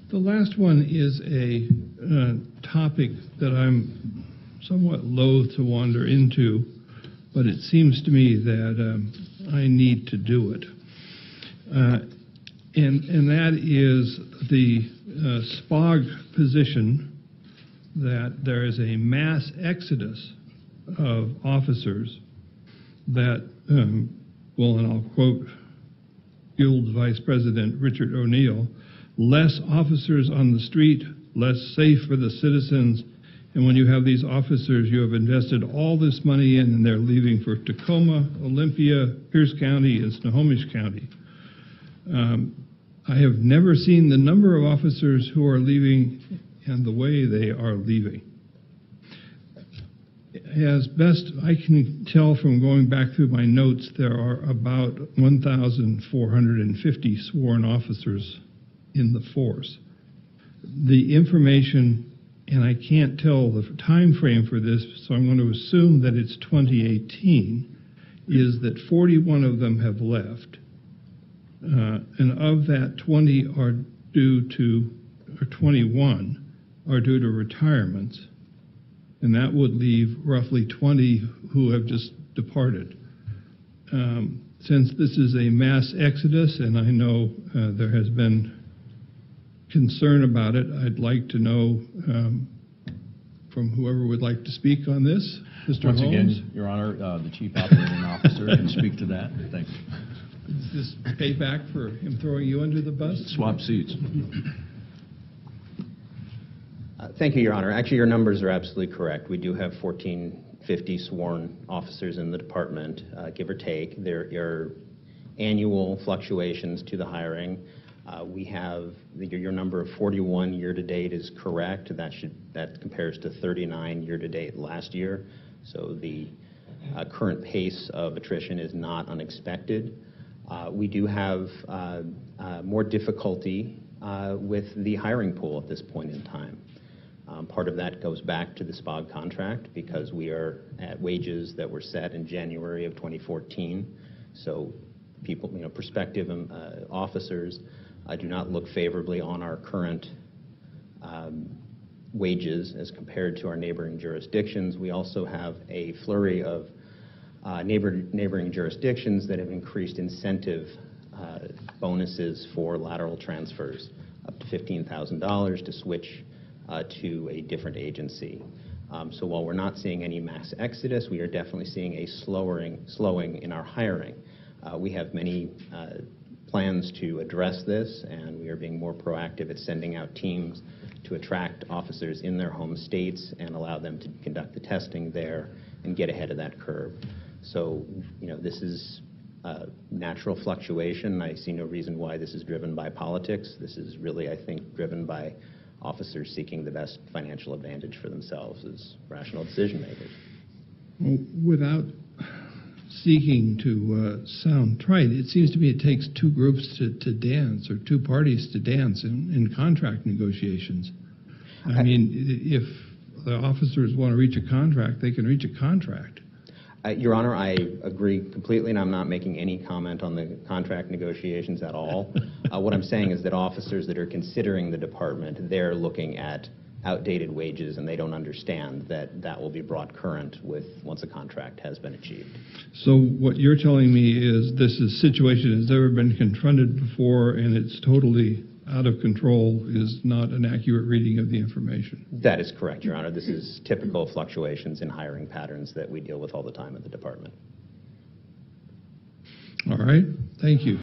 The last one is a topic that I'm somewhat loath to wander into, but it seems to me that I need to do it. And that is the SPOG position that there is a mass exodus of officers that, well, and I'll quote Guild Vice President Richard O'Neill, less officers on the street, less safe for the citizens. And when you have these officers you have invested all this money in, and they're leaving for Tacoma, Olympia, Pierce County, and Snohomish County. I have never seen the number of officers who are leaving and the way they are leaving. As best I can tell from going back through my notes, there are about 1,450 sworn officers in the force. The information, and I can't tell the time frame for this, so I'm going to assume that it's 2018, is that 41 of them have left. And of that, 20 are due to, or 21 are due to retirements. And that would leave roughly 20 who have just departed. Since this is a mass exodus, and I know there has been concern about it, I'd like to know from whoever would like to speak on this. Mr. Once Holmes? again, Your Honor, the Chief Operating Officer can speak to that. Thank you. Is this payback for him throwing you under the bus? Swap seats. Thank you, Your Honor. Actually, your numbers are absolutely correct. We do have 1,450 sworn officers in the department, give or take. There are annual fluctuations to the hiring. We have your number of 41 year-to-date is correct. That compares to 39 year-to-date last year. So the current pace of attrition is not unexpected. We do have more difficulty with the hiring pool at this point in time. Part of that goes back to the SPOG contract because we are at wages that were set in January of 2014. So people, prospective officers do not look favorably on our current wages as compared to our neighboring jurisdictions. We also have a flurry of neighboring jurisdictions that have increased incentive bonuses for lateral transfers up to $15,000 to switch to a different agency. So while we're not seeing any mass exodus, we are definitely seeing a slowing in our hiring. We have many plans to address this, and we are being more proactive at sending out teams to attract officers in their home states and allow them to conduct the testing there and get ahead of that curve. So, this is natural fluctuation. I see no reason why this is driven by politics. This is really, I think, driven by officers seeking the best financial advantage for themselves as rational decision makers. Well, without seeking to sound trite, it seems to me it takes two groups to dance, or two parties to dance in contract negotiations. I mean, if the officers want to reach a contract, they can reach a contract. Your Honor, I agree completely, and I'm not making any comment on the contract negotiations at all. What I'm saying is that officers that are considering the department, they're looking at outdated wages, and they don't understand that that will be brought current once a contract has been achieved. So what you're telling me is this is a situation that's never been confronted before, and it's totally out of control, is not an accurate reading of the information. That is correct, Your Honor. This is typical fluctuations in hiring patterns that we deal with all the time at the department. All right. Thank you.